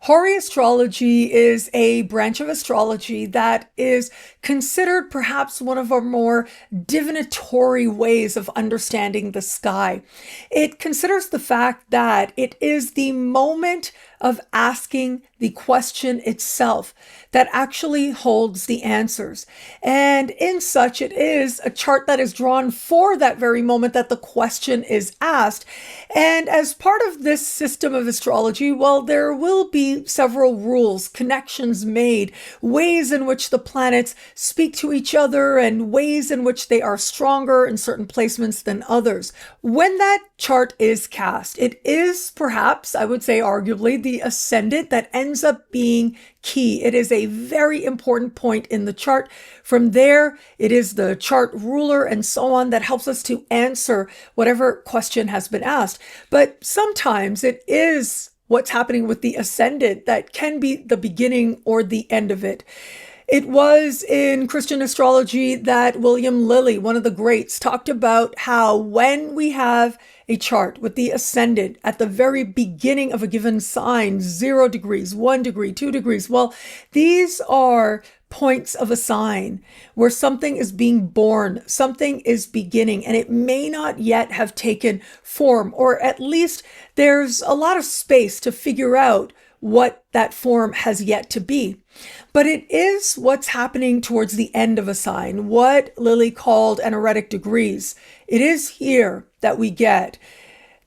Horoscology is a branch of astrology that is considered perhaps one of our more divinatory ways of understanding the sky. It considers the fact that it is the moment of asking the question itself that actually holds the answers. And in such, it is a chart that is drawn for that very moment that the question is asked. And as part of this system of astrology, well, there will be several rules, connections made, ways in which the planets speak to each other, and ways in which they are stronger in certain placements than others. When that chart is cast, it is perhaps, I would say arguably, the ascendant that ends up being key. It is a very important point in the chart. From there, it is the chart ruler and so on that helps us to answer whatever question has been asked. But sometimes it is what's happening with the ascendant that can be the beginning or the end of it. It was in Christian astrology that William Lilly, one of the greats, talked about how when we have a chart with the ascendant at the very beginning of a given sign, 0 degrees, 1 degree, 2 degrees, well, these are points of a sign where something is being born, something is beginning, and it may not yet have taken form, or at least there's a lot of space to figure out what that form has yet to be. But it is what's happening towards the end of a sign, what Lilly called anaretic degrees. It is here that we get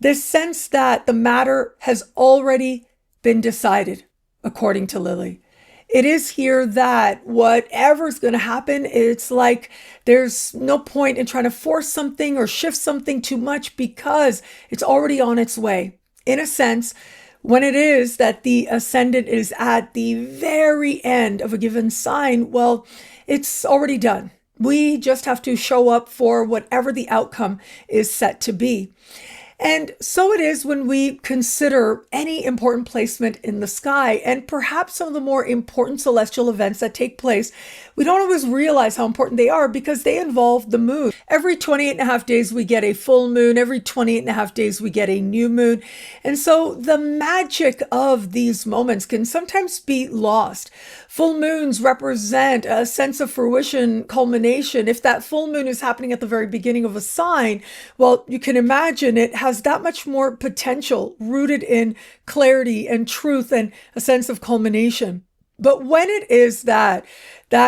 this sense that the matter has already been decided, according to Lilly. It is here that whatever's going to happen, it's like there's no point in trying to force something or shift something too much because it's already on its way. In a sense, when it is that the ascendant is at the very end of a given sign, well, it's already done. We just have to show up for whatever the outcome is set to be. And so it is when we consider any important placement in the sky, and perhaps some of the more important celestial events that take place. We don't always realize how important they are because they involve the moon. Every 28 and a half days we get a full moon. Every 28 and a half days we get a new moon. And so the magic of these moments can sometimes be lost. Full moons represent a sense of fruition, culmination. If that full moon is happening at the very beginning of a sign, well, you can imagine it has that much more potential rooted in clarity and truth and a sense of culmination. But when it is that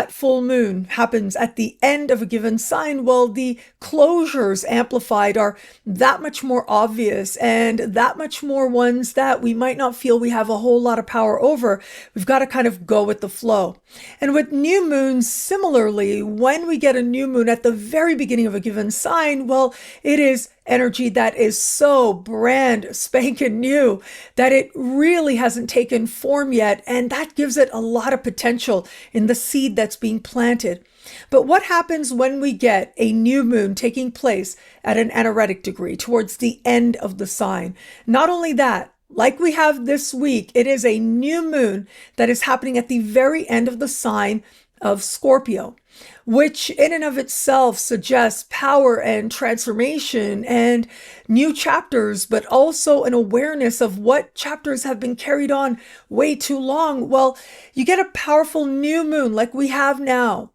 full moon happens at the end of a given sign, well, the closures amplified are that much more obvious and that much more ones that we might not feel we have a whole lot of power over. We've got to kind of go with the flow. And with new moons, similarly, when we get a new moon at the very beginning of a given sign, well, it is energy that is so brand spanking new that it really hasn't taken form yet, and that gives it a lot of potential in the seed that's being planted. But what happens when we get a new moon taking place at an anaretic degree towards the end of the sign? Not only that, like we have this week, it is a new moon that is happening at the very end of the sign of Scorpio, which in and of itself suggests power and transformation and new chapters, but also an awareness of what chapters have been carried on way too long. Well, you get a powerful new moon like we have now.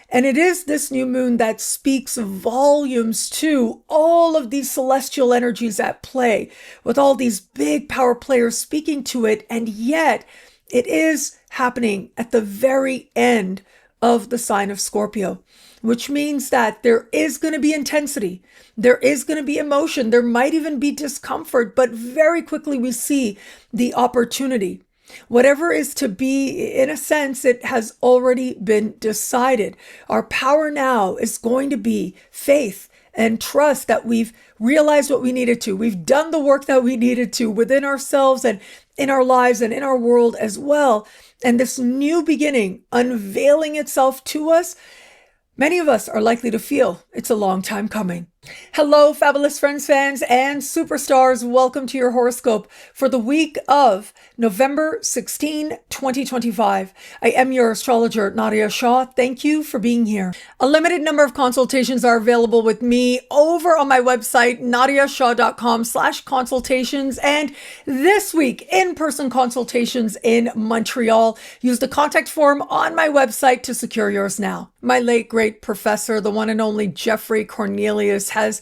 And it is this new moon that speaks volumes to all of these celestial energies at play, with all these big power players speaking to it. And yet it is happening at the very end of the sign of Scorpio, which means that there is going to be intensity. There is going to be emotion. There might even be discomfort, but very quickly we see the opportunity. Whatever is to be, in a sense, it has already been decided. Our power now is going to be faith and trust that we've realized what we needed to. We've done the work that we needed to within ourselves and in our lives and in our world as well. And this new beginning unveiling itself to us, many of us are likely to feel it's a long time coming. Hello, fabulous friends, fans, and superstars. Welcome to your horoscope for the week of November 16, 2025. I am your astrologer, Nadiya Shah. Thank you for being here. A limited number of consultations are available with me over on my website, nadiyashah.com/consultations. And this week, in-person consultations in Montreal. Use the contact form on my website to secure yours now. My late great professor, the one and only Jeffrey Cornelius, has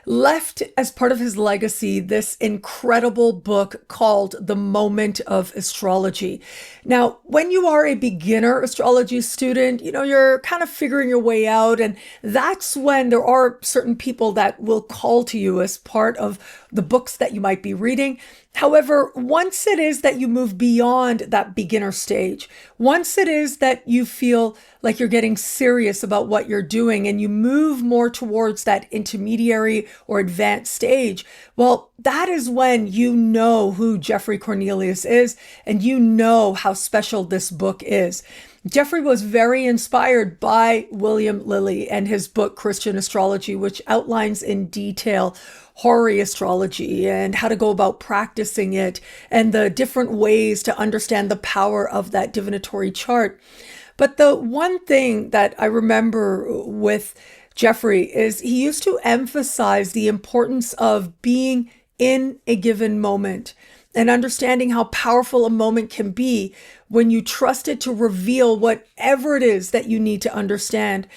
left as part of his legacy this incredible book called The Moment of Astrology. Now, when you are a beginner astrology student, you're kind of figuring your way out, and that's when there are certain people that will call to you as part of the books that you might be reading. However, once it is that you move beyond that beginner stage, once it is that you feel like you're getting serious about what you're doing and you move more towards that intermediary or advanced stage, well, that is when you know who Jeffrey Cornelius is and you know how special this book is. Jeffrey was very inspired by William Lilly and his book, Christian Astrology, which outlines in detail Hori astrology and how to go about practicing it and the different ways to understand the power of that divinatory chart. But the one thing that I remember with Jeffrey is he used to emphasize the importance of being in a given moment and understanding how powerful a moment can be when you trust it to reveal whatever it is that you need to understand.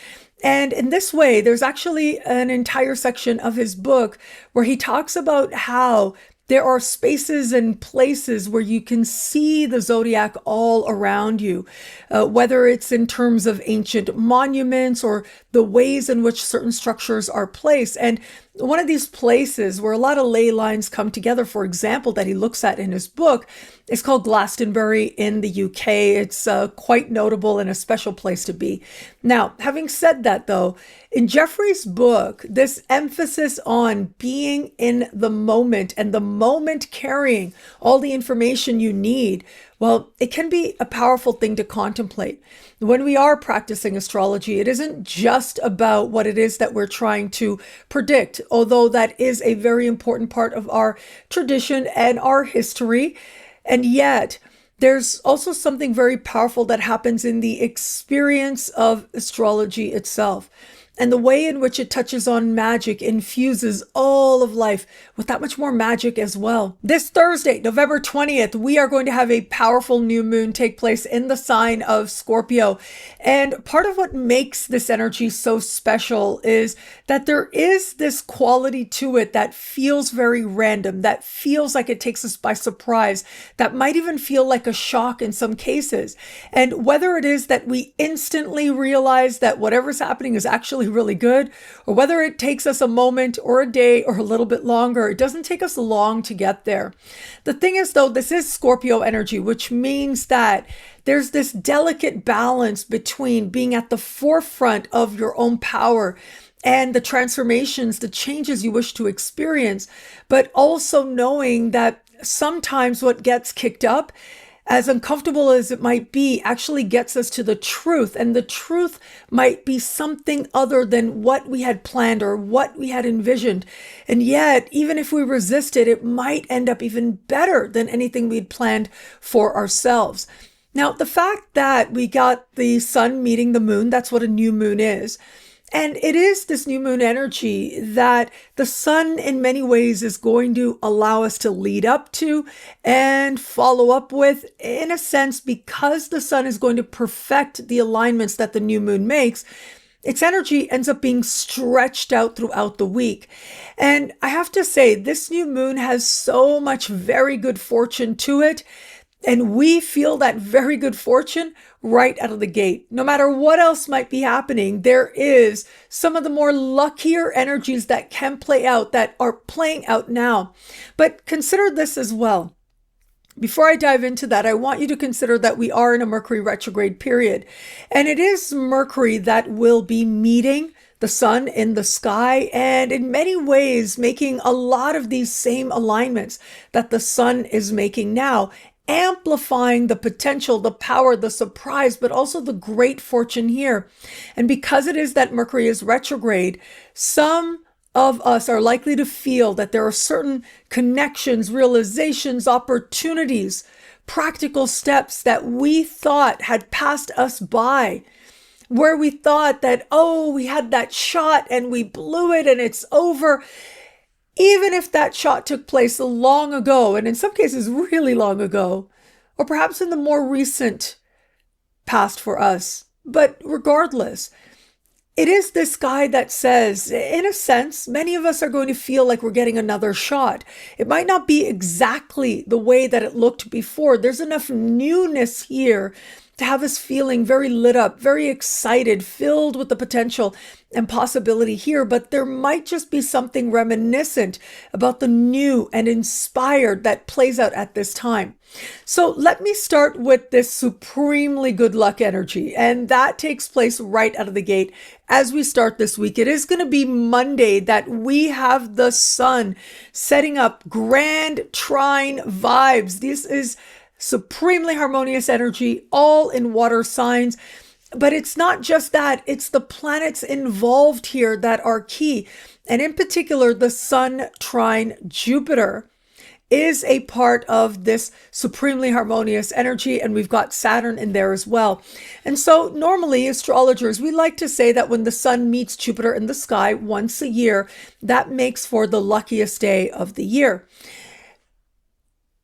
And in this way, there's actually an entire section of his book where he talks about how there are spaces and places where you can see the zodiac all around you, whether it's in terms of ancient monuments or the ways in which certain structures are placed. And one of these places where a lot of ley lines come together, for example, that he looks at in his book, is called Glastonbury in the UK. It's quite notable and a special place to be. Now, having said that, though, in Jeffrey's book, this emphasis on being in the moment and the moment carrying all the information you need, well, it can be a powerful thing to contemplate. When we are practicing astrology, it isn't just about what it is that we're trying to predict, although that is a very important part of our tradition and our history. And yet, there's also something very powerful that happens in the experience of astrology itself. And the way in which it touches on magic infuses all of life with that much more magic as well. This Thursday, November 20th, we are going to have a powerful new moon take place in the sign of Scorpio. And part of what makes this energy so special is that there is this quality to it that feels very random, that feels like it takes us by surprise, that might even feel like a shock in some cases. And whether it is that we instantly realize that whatever's happening is actually really good, or whether it takes us a moment or a day or a little bit longer, it doesn't take us long to get there. The thing is, though, this is Scorpio energy, which means that there's this delicate balance between being at the forefront of your own power and the transformations, the changes you wish to experience, but also knowing that sometimes what gets kicked up, as uncomfortable as it might be, actually gets us to the truth. And the truth might be something other than what we had planned or what we had envisioned. And yet, even if we resist it, it might end up even better than anything we'd planned for ourselves. Now, the fact that we got the sun meeting the moon, that's what a new moon is. And it is this new moon energy that the sun in many ways is going to allow us to lead up to and follow up with, in a sense, because the sun is going to perfect the alignments that the new moon makes. Its energy ends up being stretched out throughout the week. And I have to say, this new moon has so much very good fortune to it. And we feel that very good fortune right out of the gate. No matter what else might be happening, there is some of the more luckier energies that can play out, that are playing out now. But consider this as well. Before I dive into that, I want you to consider that we are in a Mercury retrograde period. And it is Mercury that will be meeting the sun in the sky, and in many ways making a lot of these same alignments that the sun is making now, amplifying the potential, the power, the surprise, but also the great fortune here. And because it is that Mercury is retrograde, some of us are likely to feel that there are certain connections, realizations, opportunities, practical steps that we thought had passed us by, where we thought that, oh, we had that shot and we blew it and it's over. Even if that shot took place long ago, and in some cases really long ago, or perhaps in the more recent past for us. But regardless, it is this guy that says, in a sense, many of us are going to feel like we're getting another shot. It might not be exactly the way that it looked before. There's enough newness here to have us feeling very lit up, very excited, filled with the potential and possibility here. But there might just be something reminiscent about the new and inspired that plays out at this time. So let me start with this supremely good luck energy. And that takes place right out of the gate as we start this week. It is going to be Monday that we have the sun setting up grand trine vibes. This is supremely harmonious energy, all in water signs. But it's not just that, it's the planets involved here that are key. And in particular, the sun trine Jupiter is a part of this supremely harmonious energy, and we've got Saturn in there as well. And so normally astrologers, we like to say that when the sun meets Jupiter in the sky once a year, that makes for the luckiest day of the year.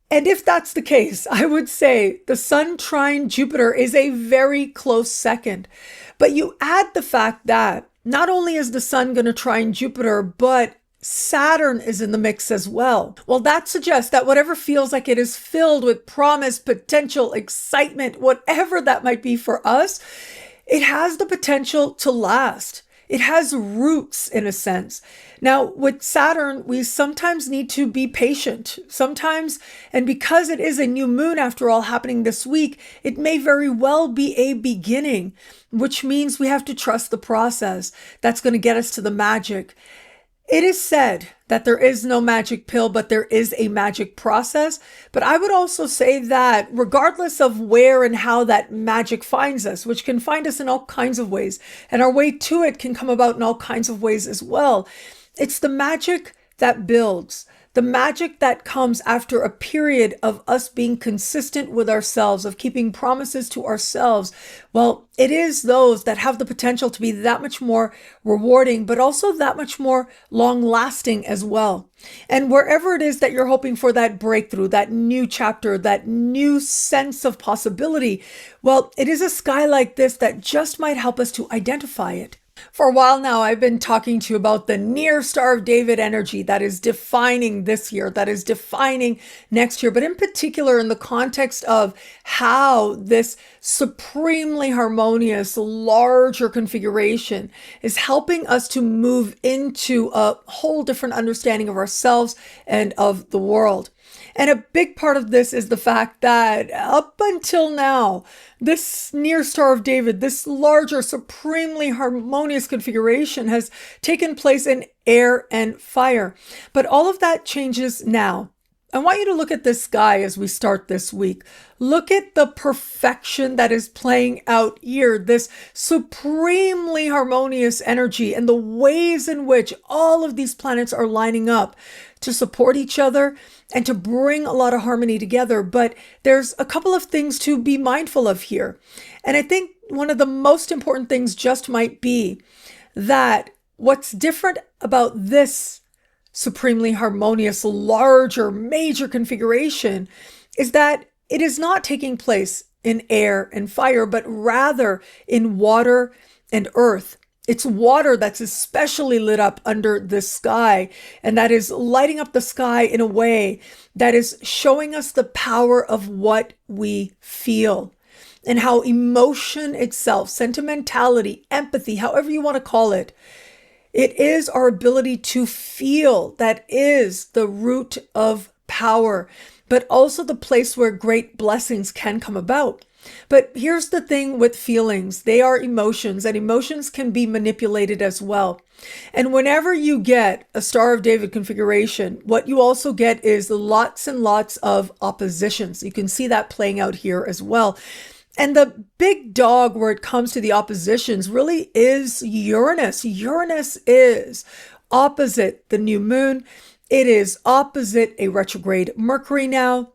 And if that's the case, I would say the sun trine Jupiter is a very close second. But you add the fact that not only is the sun going to trine Jupiter, but Saturn is in the mix as well. Well, that suggests that whatever feels like it is filled with promise, potential, excitement, whatever that might be for us, it has the potential to last. It has roots in a sense. Now, with Saturn, we sometimes need to be patient. Sometimes, and because it is a new moon after all happening this week, it may very well be a beginning, which means we have to trust the process. That's going to get us to the magic. It is said that there is no magic pill, but there is a magic process. But I would also say that regardless of where and how that magic finds us, which can find us in all kinds of ways, and our way to it can come about in all kinds of ways as well, it's the magic that builds. The magic that comes after a period of us being consistent with ourselves, of keeping promises to ourselves. Well, it is those that have the potential to be that much more rewarding, but also that much more long-lasting as well. And wherever it is that you're hoping for that breakthrough, that new chapter, that new sense of possibility, well, it is a sky like this that just might help us to identify it. For a while now, I've been talking to you about the near Star of David energy that is defining this year, that is defining next year, but in particular in the context of how this supremely harmonious, larger configuration is helping us to move into a whole different understanding of ourselves and of the world. And a big part of this is the fact that up until now, this near Star of David, this larger, supremely harmonious configuration has taken place in air and fire. But all of that changes now. I want you to look at this sky as we start this week. Look at the perfection that is playing out here, this supremely harmonious energy and the ways in which all of these planets are lining up to support each other and to bring a lot of harmony together. But there's a couple of things to be mindful of here. And I think one of the most important things just might be that what's different about this supremely harmonious, larger, major configuration is that it is not taking place in air and fire, but rather in water and earth. It's water that's especially lit up under the sky, and that is lighting up the sky in a way that is showing us the power of what we feel and how emotion itself, sentimentality, empathy, however you want to call it, it is our ability to feel that is the root of power, but also the place where great blessings can come about. But here's the thing with feelings. They are emotions, and emotions can be manipulated as well. And whenever you get a Star of David configuration, what you also get is lots and lots of oppositions. You can see that playing out here as well. And the big dog where it comes to the oppositions really is Uranus. Uranus is opposite the new moon. It is opposite a retrograde Mercury now.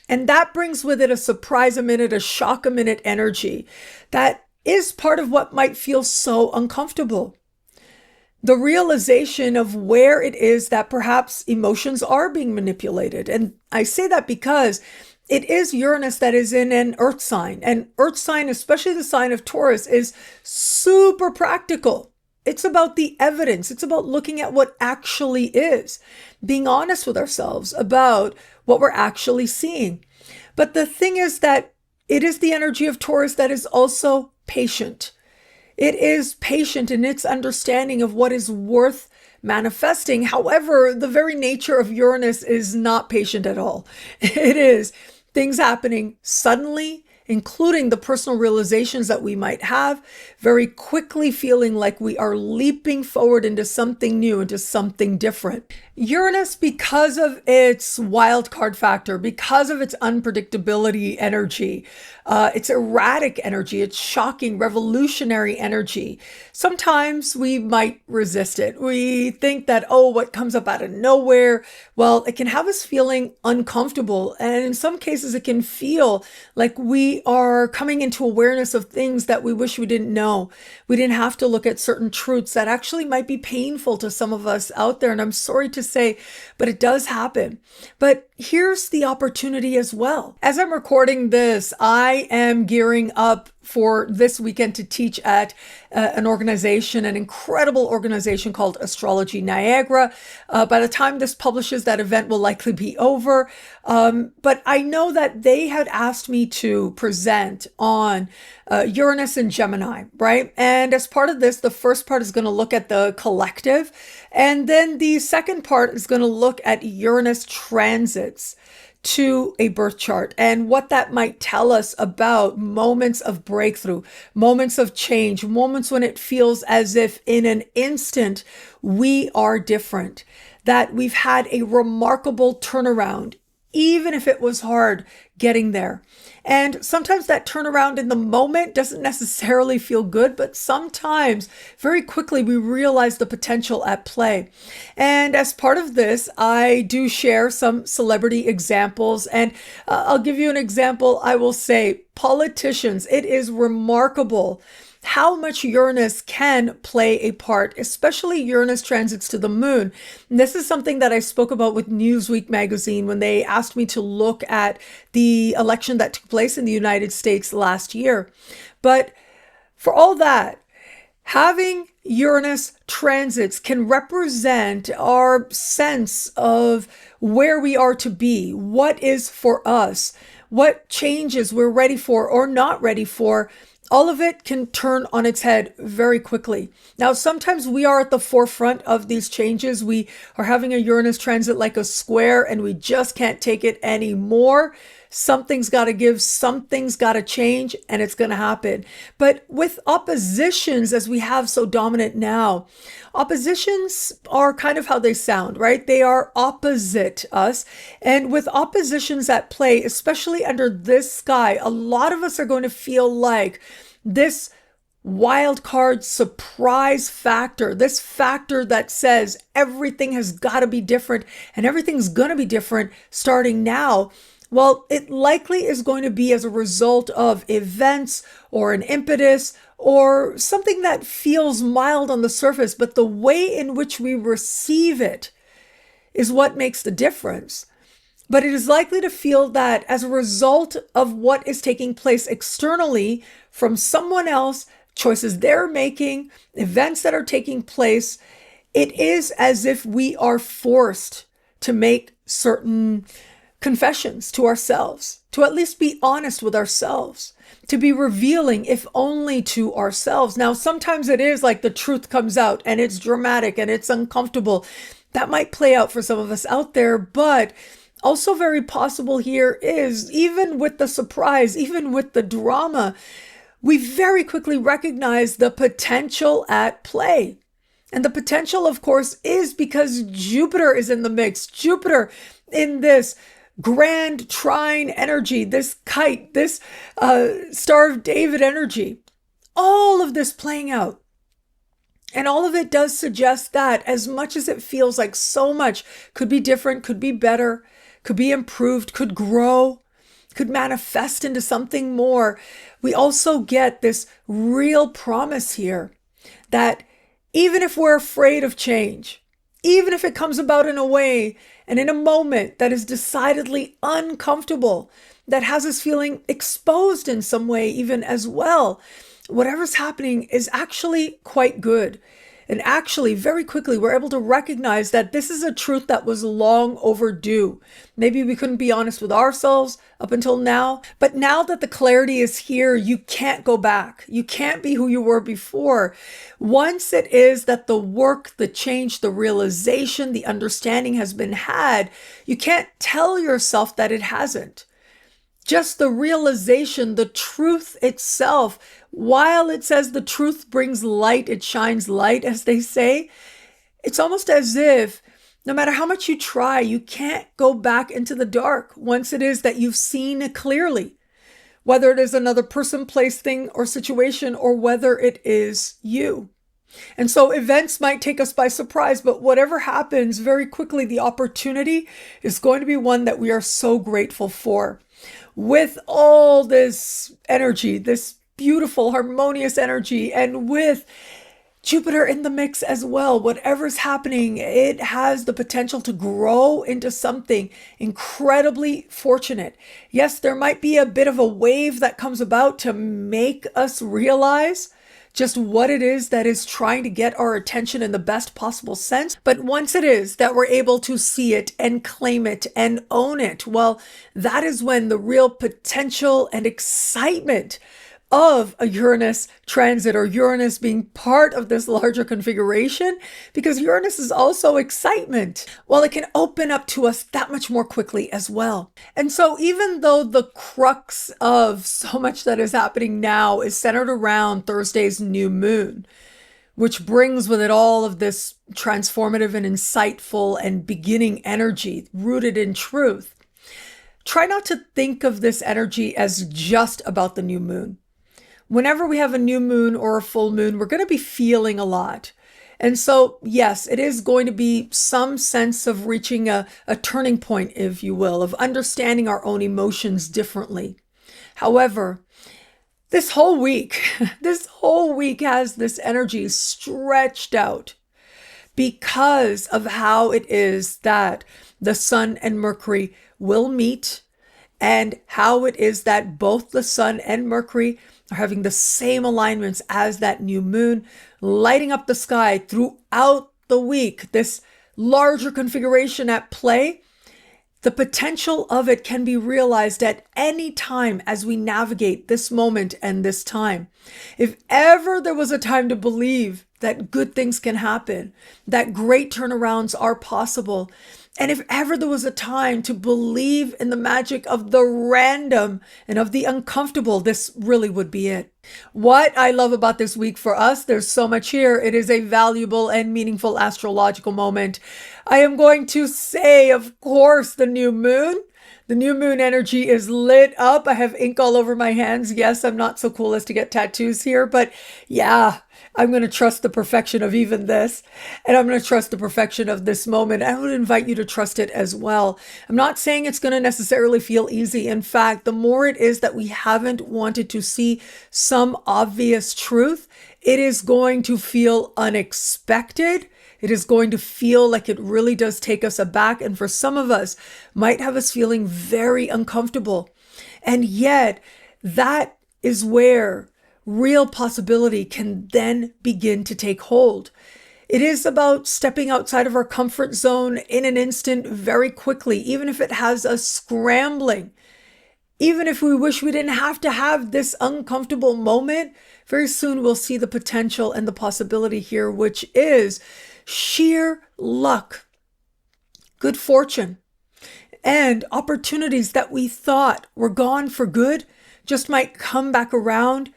And that brings with it a surprise a minute, a shock a minute energy that is part of what might feel so uncomfortable. The realization of where it is that perhaps emotions are being manipulated. And I say that because it is Uranus that is in an earth sign. And earth sign, especially the sign of Taurus, is super practical. It's about the evidence. It's about looking at what actually is, being honest with ourselves about what we're actually seeing. But the thing is that it is the energy of Taurus that is also patient. It is patient in its understanding of what is worth manifesting. However, the very nature of Uranus is not patient at all. It is things happening suddenly, including the personal realizations that we might have, very quickly feeling like we are leaping forward into something new, into something different. Uranus, because of its wild card factor, because of its unpredictability energy, its erratic energy, its shocking, revolutionary energy, sometimes we might resist it. We think that, oh, what comes up out of nowhere? Well, it can have us feeling uncomfortable. And in some cases, it can feel like we are coming into awareness of things that we wish we didn't know. We didn't have to look at certain truths that actually might be painful to some of us out there. And I'm sorry to say, but it does happen. But here's the opportunity as well. As I'm recording this, I am gearing up for this weekend to teach at an organization, an incredible organization called Astrology Niagara. By the time this publishes, that event will likely be over. But I know that they had asked me to present on Uranus and Gemini, right? And as part of this, the first part is going to look at the collective. And then the second part is going to look at Uranus transits to a birth chart and what that might tell us about moments of breakthrough, moments of change, moments when it feels as if in an instant we are different, that we've had a remarkable turnaround, even if it was hard getting there. And sometimes that turnaround in the moment doesn't necessarily feel good, but sometimes very quickly we realize the potential at play. And as part of this, I do share some celebrity examples. And I'll give you an example. I will say politicians, it is remarkable how much Uranus can play a part, especially Uranus transits to the moon. And this is something that I spoke about with Newsweek magazine when they asked me to look at the election that took place in the United States last year. But for all that, having Uranus transits can represent our sense of where we are to be, what is for us, what changes we're ready for or not ready for. All of it can turn on its head very quickly. Now, sometimes we are at the forefront of these changes. We are having a Uranus transit like a square and we just can't take it anymore. Something's got to give, something's got to change, and it's going to happen. But with oppositions, as we have so dominant now, oppositions are kind of how they sound, right? They are opposite us. And with oppositions at play, especially under this sky, a lot of us are going to feel like this wild card surprise factor, this factor that says everything has got to be different and everything's going to be different starting now. Well, it likely is going to be as a result of events or an impetus or something that feels mild on the surface, but the way in which we receive it is what makes the difference. But it is likely to feel that as a result of what is taking place externally from someone else, choices they're making, events that are taking place, it is as if we are forced to make certain confessions to ourselves, to at least be honest with ourselves, to be revealing, if only to ourselves. Now, sometimes it is like the truth comes out and it's dramatic and it's uncomfortable. That might play out for some of us out there, but also very possible here is even with the surprise, even with the drama, we very quickly recognize the potential at play. And the potential, of course, is because Jupiter is in the mix. Jupiter in this grand trine energy, this kite, this Star of David energy, all of this playing out. And all of it does suggest that as much as it feels like so much could be different, could be better, could be improved, could grow, could manifest into something more, we also get this real promise here that even if we're afraid of change, even if it comes about in a way and in a moment that is decidedly uncomfortable, that has us feeling exposed in some way even as well, whatever's happening is actually quite good. And actually, very quickly, we're able to recognize that this is a truth that was long overdue. Maybe we couldn't be honest with ourselves up until now, but now that the clarity is here, you can't go back. You can't be who you were before. Once it is that the work, the change, the realization, the understanding has been had, you can't tell yourself that it hasn't. Just the realization, the truth itself, while it says the truth brings light, it shines light, as they say, it's almost as if no matter how much you try, you can't go back into the dark once it is that you've seen it clearly, whether it is another person, place, thing, or situation, or whether it is you. And so events might take us by surprise, but whatever happens, very quickly, the opportunity is going to be one that we are so grateful for. With all this energy, this beautiful, harmonious energy, and with Jupiter in the mix as well, whatever's happening, it has the potential to grow into something incredibly fortunate. Yes, there might be a bit of a wave that comes about to make us realize just what it is that is trying to get our attention in the best possible sense. But once it is that we're able to see it and claim it and own it, well, that is when the real potential and excitement of a Uranus transit, or Uranus being part of this larger configuration, because Uranus is also excitement. Well, it can open up to us that much more quickly as well. And so even though the crux of so much that is happening now is centered around Thursday's new moon, which brings with it all of this transformative and insightful and beginning energy rooted in truth, try not to think of this energy as just about the new moon. Whenever we have a new moon or a full moon, we're going to be feeling a lot. And so, yes, it is going to be some sense of reaching a turning point, if you will, of understanding our own emotions differently. However, this whole week has this energy stretched out because of how it is that the Sun and Mercury will meet, and how it is that both the Sun and Mercury are having the same alignments as that new moon, lighting up the sky throughout the week. This larger configuration at play, the potential of it can be realized at any time as we navigate this moment and this time. If ever there was a time to believe that good things can happen, that great turnarounds are possible, and if ever there was a time to believe in the magic of the random and of the uncomfortable, this really would be it. What I love about this week for us, there's so much here. It is a valuable and meaningful astrological moment. I am going to say, of course, the new moon. The new moon energy is lit up. I have ink all over my hands. Yes, I'm not so cool as to get tattoos here, but yeah, I'm going to trust the perfection of even this, and I'm going to trust the perfection of this moment. I would invite you to trust it as well. I'm not saying it's going to necessarily feel easy. In fact, the more it is that we haven't wanted to see some obvious truth, it is going to feel unexpected. It is going to feel like it really does take us aback, and for some of us, might have us feeling very uncomfortable. And yet, that is where real possibility can then begin to take hold. It is about stepping outside of our comfort zone in an instant very quickly, even if it has us scrambling. Even if we wish we didn't have to have this uncomfortable moment, very soon we'll see the potential and the possibility here, which is sheer luck, good fortune, and opportunities that we thought were gone for good just might come back around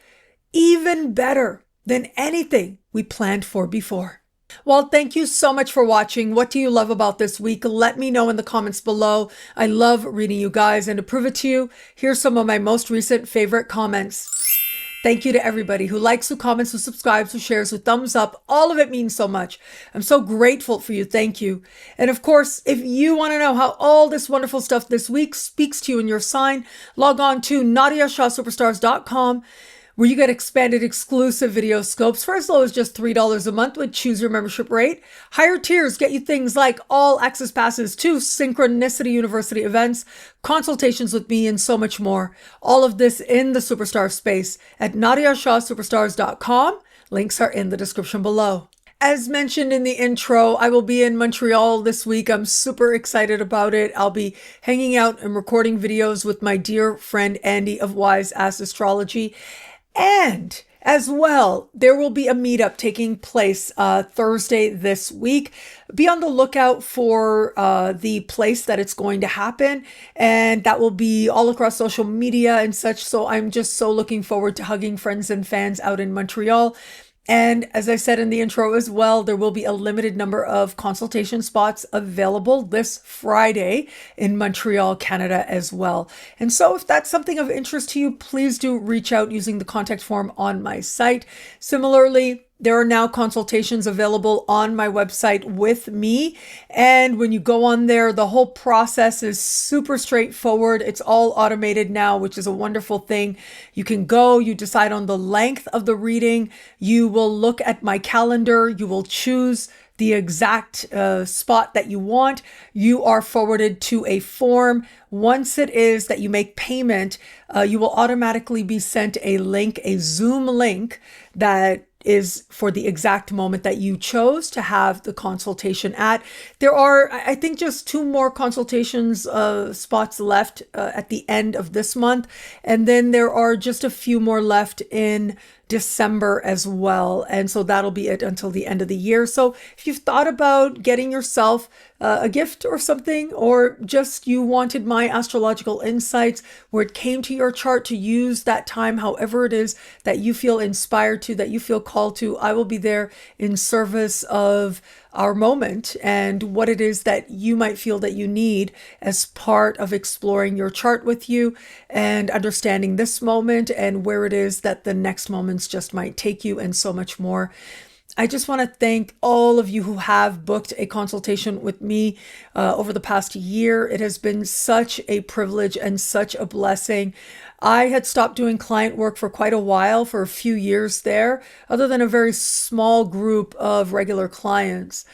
even better than anything we planned for before. Well, thank you so much for watching. What do you love about this week? Let me know in the comments below. I love reading you guys, and to prove it to you, here's some of my most recent favorite comments. Thank you to everybody who likes, who comments, who subscribes, who shares, who thumbs up. All of it means so much. I'm so grateful for you. Thank you. And of course, if you want to know how all this wonderful stuff this week speaks to you in your sign, log on to NadiyaShahSuperstars.com, where you get expanded exclusive video scopes for as low as just $3 a month with choose your membership rate. Higher tiers get you things like all access passes to Synchronicity University events, consultations with me, and so much more. All of this in the Superstar space at NadiyaShahSuperstars.com. Links are in the description below. As mentioned in the intro, I will be in Montreal this week. I'm super excited about it. I'll be hanging out and recording videos with my dear friend Andy of Wise Ask Astrology. And as well, there will be a meetup taking place Thursday this week. Be on the lookout for the place that it's going to happen, and that will be all across social media and such. So I'm just so looking forward to hugging friends and fans out in Montreal. And as I said in the intro as well, there will be a limited number of consultation spots available this Friday in Montreal, Canada as well. And so if that's something of interest to you, please do reach out using the contact form on my site. Similarly, there are now consultations available on my website with me. And when you go on there, the whole process is super straightforward. It's all automated now, which is a wonderful thing. You can go, you decide on the length of the reading. You will look at my calendar. You will choose the exact spot that you want. You are forwarded to a form. Once it is that you make payment, you will automatically be sent a link, a Zoom link that is for the exact moment that you chose to have the consultation at. There are, I think, just 2 more consultations spots left at the end of this month. And then there are just a few more left in December as well. And so that'll be it until the end of the year. So if you've thought about getting yourself a gift or something, or just you wanted my astrological insights where it came to your chart to use that time, however it is that you feel inspired to, that you feel called to, I will be there in service of our moment and what it is that you might feel that you need as part of exploring your chart with you and understanding this moment and where it is that the next moments just might take you, and so much more. I just want to thank all of you who have booked a consultation with me over the past year. It has been such a privilege and such a blessing. I had stopped doing client work for quite a while, for a few years there, other than a very small group of regular clients.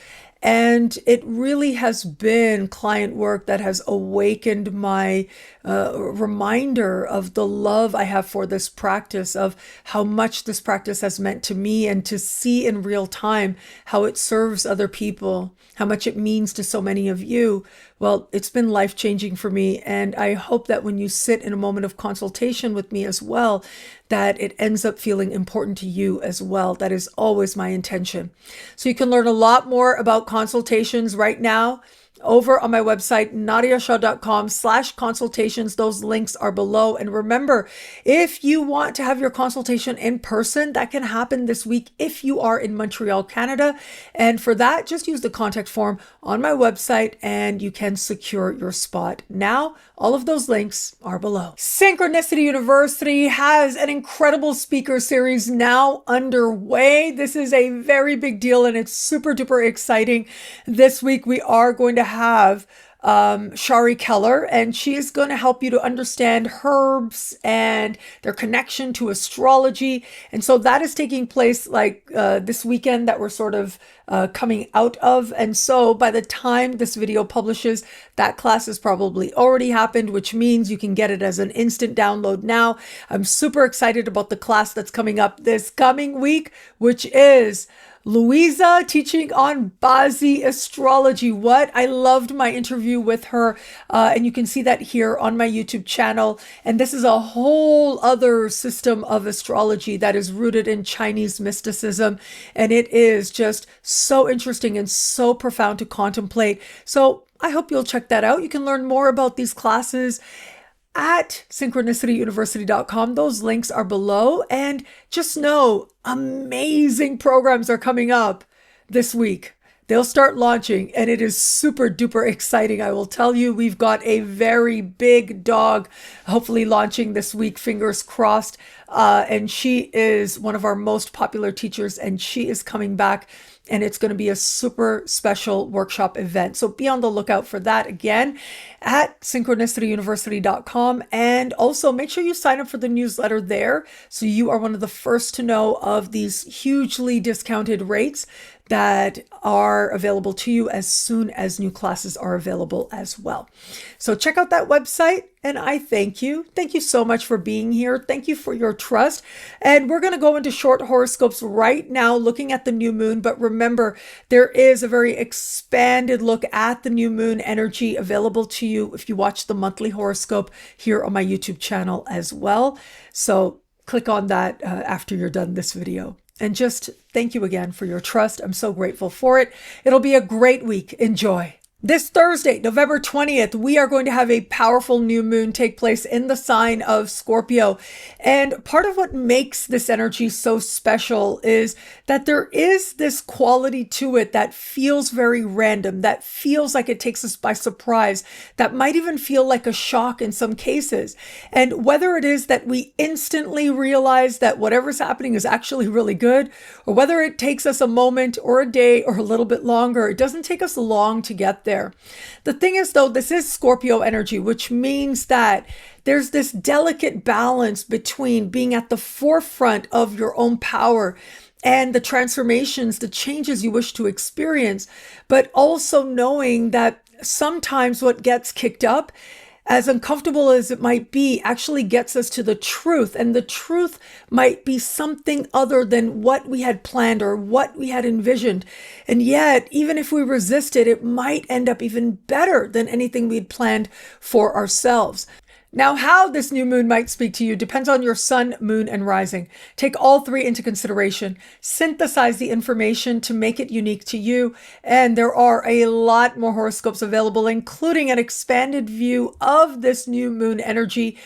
And it really has been client work that has awakened my reminder of the love I have for this practice, of how much this practice has meant to me, and to see in real time how it serves other people, how much it means to so many of you. Well, it's been life-changing for me, and I hope that when you sit in a moment of consultation with me as well, that it ends up feeling important to you as well. That is always my intention. So you can learn a lot more about consultations right now over on my website, nadiyashah.com/consultations. Those links are below. And remember, if you want to have your consultation in person, that can happen this week if you are in Montreal, Canada. And for that, just use the contact form on my website and you can secure your spot. Now, all of those links are below. Synchronicity University has an incredible speaker series now underway. This is a very big deal and it's super duper exciting. This week, we are going to have Shari Keller, and she is going to help you to understand herbs and their connection to astrology. And so that is taking place like this weekend that we're sort of coming out of. And so by the time this video publishes, that class has probably already happened, which means you can get it as an instant download now. I'm super excited about the class that's coming up this coming week, which is Louisa teaching on Bazi astrology. What? I loved my interview with her, and you can see that here on my YouTube channel. And this is a whole other system of astrology that is rooted in Chinese mysticism, and it is just so interesting and so profound to contemplate. So I hope you'll check that out. You can learn more about these classes at synchronicityuniversity.com. Those links are below. And just know, amazing programs are coming up this week. they'll start launching, and it is super duper exciting. I will tell you, we've got a very big dog hopefully launching this week, fingers crossed. And she is one of our most popular teachers, and she is coming back, and it's going to be a super special workshop event. So be on the lookout for that, again at synchronicityuniversity.com. And also make sure you sign up for the newsletter there, so you are one of the first to know of these hugely discounted rates that are available to you as soon as new classes are available as well. So check out that website, and I thank you. Thank you so much for being here. Thank you for your trust. And we're going to go into short horoscopes right now, looking at the new moon. But remember, there is a very expanded look at the new moon energy available to you if you watch the monthly horoscope here on my YouTube channel as well. So click on that after you're done this video. And just thank you again for your trust. I'm so grateful for it. It'll be a great week. Enjoy. This Thursday, November 20th, we are going to have a powerful new moon take place in the sign of Scorpio. And part of what makes this energy so special is that there is this quality to it that feels very random, that feels like it takes us by surprise, that might even feel like a shock in some cases. And whether it is that we instantly realize that whatever's happening is actually really good, or whether it takes us a moment or a day or a little bit longer, it doesn't take us long to get there. The thing is, though, this is Scorpio energy, which means that there's this delicate balance between being at the forefront of your own power and the transformations, the changes you wish to experience, but also knowing that sometimes what gets kicked up, as uncomfortable as it might be, actually gets us to the truth. And the truth might be something other than what we had planned or what we had envisioned. And yet, even if we resist it, it might end up even better than anything we'd planned for ourselves. Now, how this new moon might speak to you depends on your sun, moon, and rising. Take all three into consideration. Synthesize the information to make it unique to you. And there are a lot more horoscopes available, including an expanded view of this new moon energy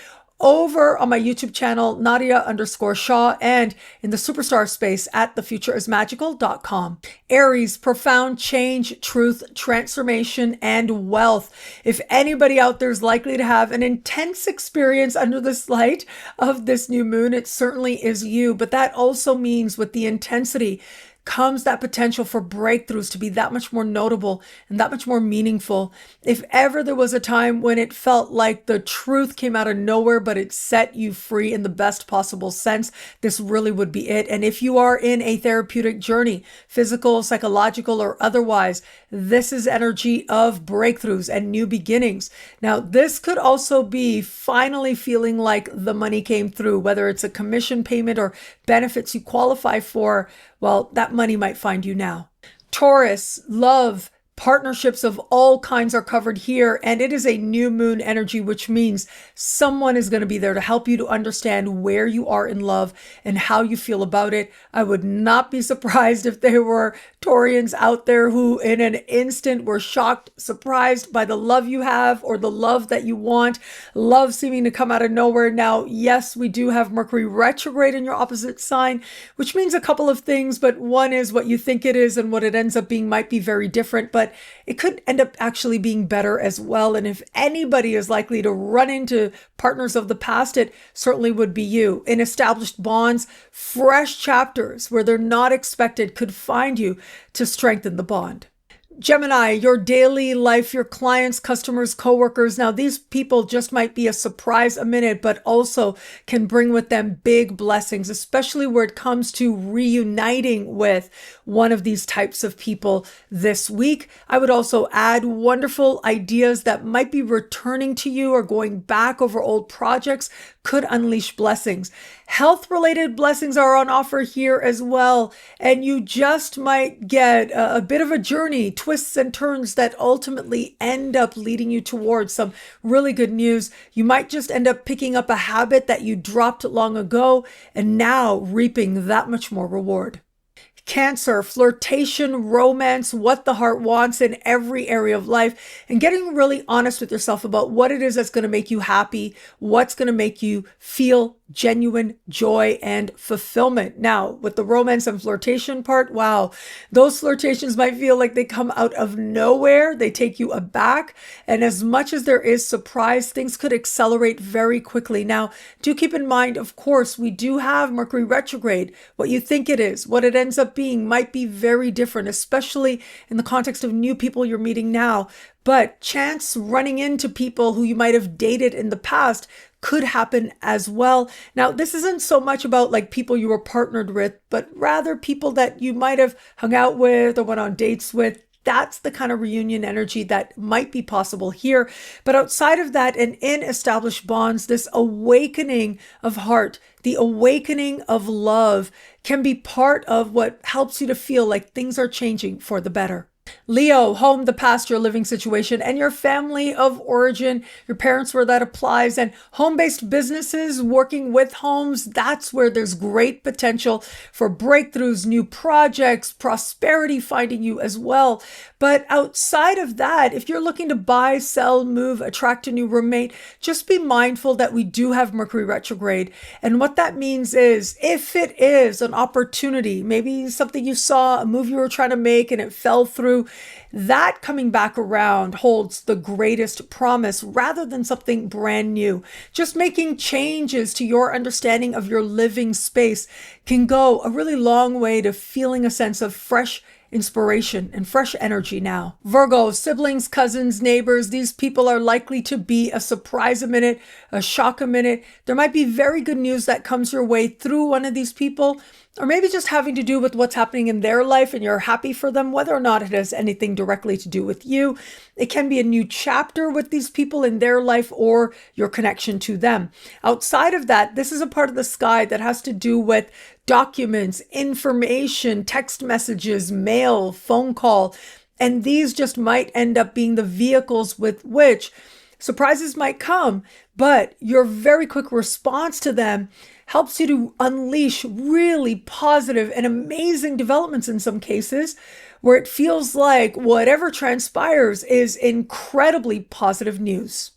over on my YouTube channel, Nadiya_Shah, and in the superstar space at thefutureismagical.com. Aries, profound change, truth, transformation, and wealth. If anybody out there is likely to have an intense experience under the light of this new moon, it certainly is you. But that also means with the intensity comes that potential for breakthroughs to be that much more notable and that much more meaningful. If ever there was a time when it felt like the truth came out of nowhere, but it set you free in the best possible sense, this really would be it. And if you are in a therapeutic journey, physical, psychological, or otherwise, this is energy of breakthroughs and new beginnings. Now, this could also be finally feeling like the money came through, whether it's a commission payment or benefits you qualify for. Well, that money might find you now. Taurus, love, partnerships of all kinds are covered here, and it is a new moon energy, which means someone is going to be there to help you to understand where you are in love and how you feel about it. I would not be surprised if there were Taurians out there who in an instant were shocked, surprised by the love you have or the love that you want, love seeming to come out of nowhere. Now, yes, we do have Mercury retrograde in your opposite sign, which means a couple of things, but one is what you think it is and what it ends up being might be very different, but it could end up actually being better as well. And if anybody is likely to run into partners of the past, it certainly would be you. In established bonds, fresh chapters where they're not expected could find you to strengthen the bond. Gemini, your daily life, your clients, customers, coworkers. Now, these people just might be a surprise a minute, but also can bring with them big blessings, especially where it comes to reuniting with one of these types of people this week. I would also add wonderful ideas that might be returning to you or going back over old projects could unleash blessings. Health-related blessings are on offer here as well, and you just might get a bit of a journey, twists and turns that ultimately end up leading you towards some really good news. You might just end up picking up a habit that you dropped long ago and now reaping that much more reward. Cancer, flirtation, romance, what the heart wants in every area of life, and getting really honest with yourself about what it is that's going to make you happy, what's going to make you feel genuine joy and fulfillment. Now, with the romance and flirtation part, wow, those flirtations might feel like they come out of nowhere. They take you aback. And as much as there is surprise, things could accelerate very quickly. Now, do keep in mind, of course, we do have Mercury retrograde. What you think it is, what it ends up being might be very different, especially in the context of new people you're meeting now. But chance running into people who you might have dated in the past could happen as well. Now, this isn't so much about like people you were partnered with, but rather people that you might have hung out with or went on dates with. That's the kind of reunion energy that might be possible here. But outside of that, and in established bonds, this awakening of heart, the awakening of love can be part of what helps you to feel like things are changing for the better. Leo, home, the past, your living situation, and your family of origin, your parents where that applies, and home-based businesses, working with homes, that's where there's great potential for breakthroughs, new projects, prosperity finding you as well. But outside of that, if you're looking to buy, sell, move, attract a new roommate, just be mindful that we do have Mercury retrograde. And what that means is, if it is an opportunity, maybe something you saw, a move you were trying to make and it fell through, that coming back around holds the greatest promise rather than something brand new. Just making changes to your understanding of your living space can go a really long way to feeling a sense of fresh inspiration and fresh energy now. Virgo, siblings, cousins, neighbors, these people are likely to be a surprise a minute, a shock a minute. There might be very good news that comes your way through one of these people, or maybe just having to do with what's happening in their life and you're happy for them, whether or not it has anything directly to do with you. It can be a new chapter with these people in their life or your connection to them. Outside of that, this is a part of the sky that has to do with documents, information, text messages, mail, phone call, and these just might end up being the vehicles with which surprises might come, but your very quick response to them helps you to unleash really positive and amazing developments in some cases, where it feels like whatever transpires is incredibly positive news.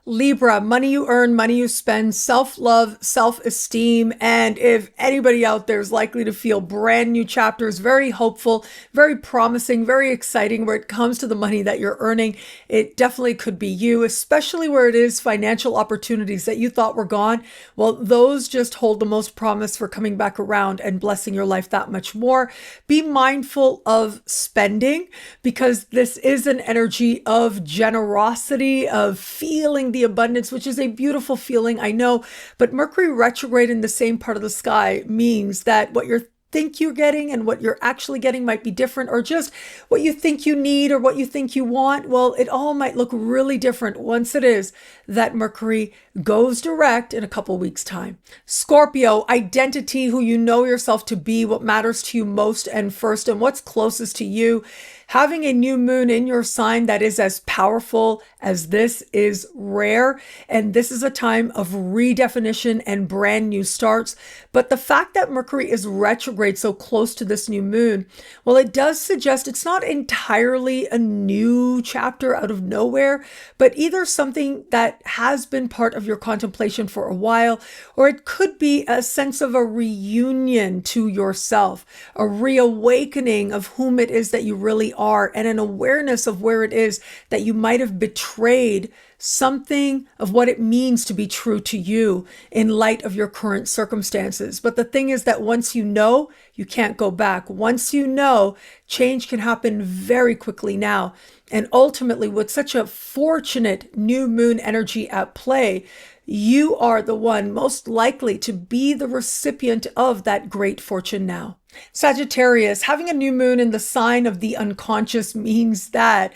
Libra, money you earn, money you spend, self-love, self-esteem, and if anybody out there is likely to feel brand new chapters, very hopeful, very promising, very exciting where it comes to the money that you're earning, it definitely could be you, especially where it is financial opportunities that you thought were gone. Well, those just hold the most promise for coming back around and blessing your life that much more. Be mindful of spending, because this is an energy of generosity, of feeling the abundance, which is a beautiful feeling, I know, but Mercury retrograde in the same part of the sky means that what you think you're getting and what you're actually getting might be different, or just what you think you need or what you think you want. Well, it all might look really different once it is that Mercury goes direct in a couple weeks' time. Scorpio, identity, who you know yourself to be, what matters to you most and first, and what's closest to you. Having a new moon in your sign that is as powerful as this is rare. And this is a time of redefinition and brand new starts. But the fact that Mercury is retrograde so close to this new moon, well, it does suggest it's not entirely a new chapter out of nowhere, but either something that has been part of your contemplation for a while, or it could be a sense of a reunion to yourself, a reawakening of whom it is that you really are, and an awareness of where it is that you might have betrayed something of what it means to be true to you in light of your current circumstances. But the thing is that once you know, you can't go back. Once you know, change can happen very quickly now. And ultimately, with such a fortunate new moon energy at play, you are the one most likely to be the recipient of that great fortune now. Sagittarius, having a new moon in the sign of the unconscious means that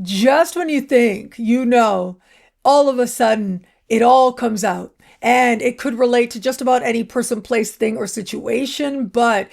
just when you think you know, all of a sudden it all comes out. And it could relate to just about any person, place, thing, or situation, but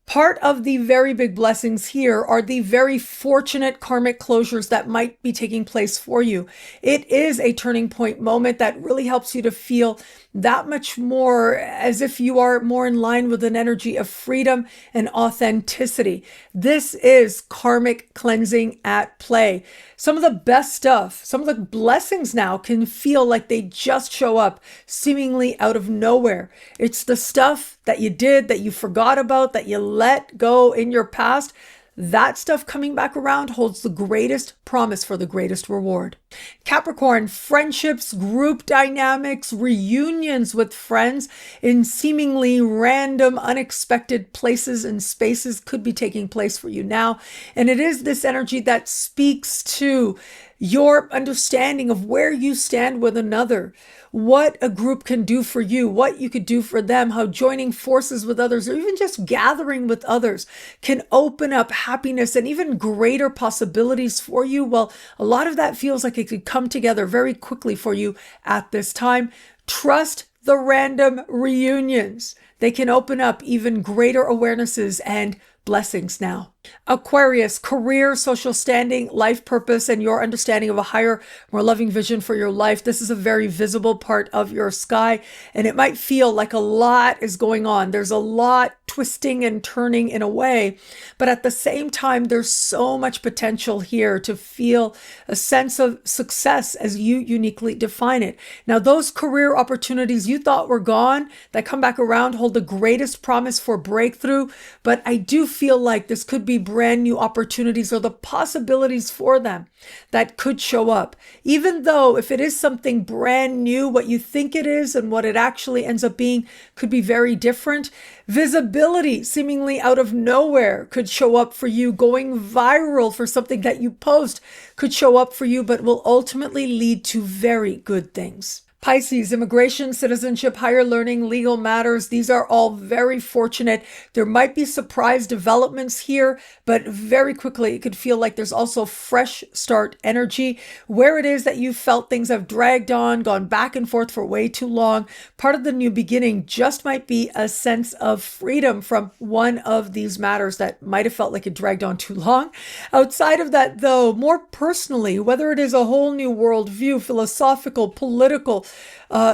part of the very big blessings here are the very fortunate karmic closures that might be taking place for you. It is a turning point moment that really helps you to feel that much more as if you are more in line with an energy of freedom and authenticity. This is karmic cleansing at play. Some of the best stuff, some of the blessings now can feel like they just show up seemingly out of nowhere. It's the stuff that you did, that you forgot about, that you let go in your past. That stuff coming back around holds the greatest promise for the greatest reward. Capricorn, friendships, group dynamics, reunions with friends in seemingly random, unexpected places and spaces could be taking place for you now. And it is this energy that speaks to your understanding of where you stand with another, what a group can do for you, what you could do for them, how joining forces with others, or even just gathering with others can open up happiness and even greater possibilities for you. Well, a lot of that feels like it could come together very quickly for you at this time. Trust the random reunions. They can open up even greater awarenesses and blessings now. Aquarius, career, social standing, life purpose, and your understanding of a higher, more loving vision for your life. This is a very visible part of your sky, and it might feel like a lot is going on. There's a lot twisting and turning in a way, but at the same time, there's so much potential here to feel a sense of success as you uniquely define it. Now, those career opportunities you thought were gone that come back around hold the greatest promise for breakthrough, but I do feel like this could be brand new opportunities or the possibilities for them that could show up. Even though if it is something brand new, what you think it is and what it actually ends up being could be very different. Visibility seemingly out of nowhere could show up for you. Going viral for something that you post could show up for you, but will ultimately lead to very good things. Pisces, immigration, citizenship, higher learning, legal matters. These are all very fortunate. There might be surprise developments here, but very quickly it could feel like there's also fresh start energy. Where it is that you felt things have dragged on, gone back and forth for way too long, part of the new beginning just might be a sense of freedom from one of these matters that might have felt like it dragged on too long. Outside of that, though, more personally, whether it is a whole new worldview, philosophical, political,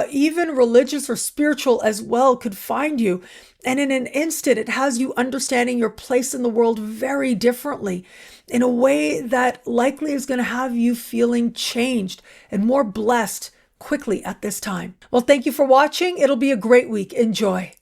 even religious or spiritual as well, could find you. And in an instant, it has you understanding your place in the world very differently, in a way that likely is going to have you feeling changed and more blessed quickly at this time. Well, thank you for watching. It'll be a great week. Enjoy.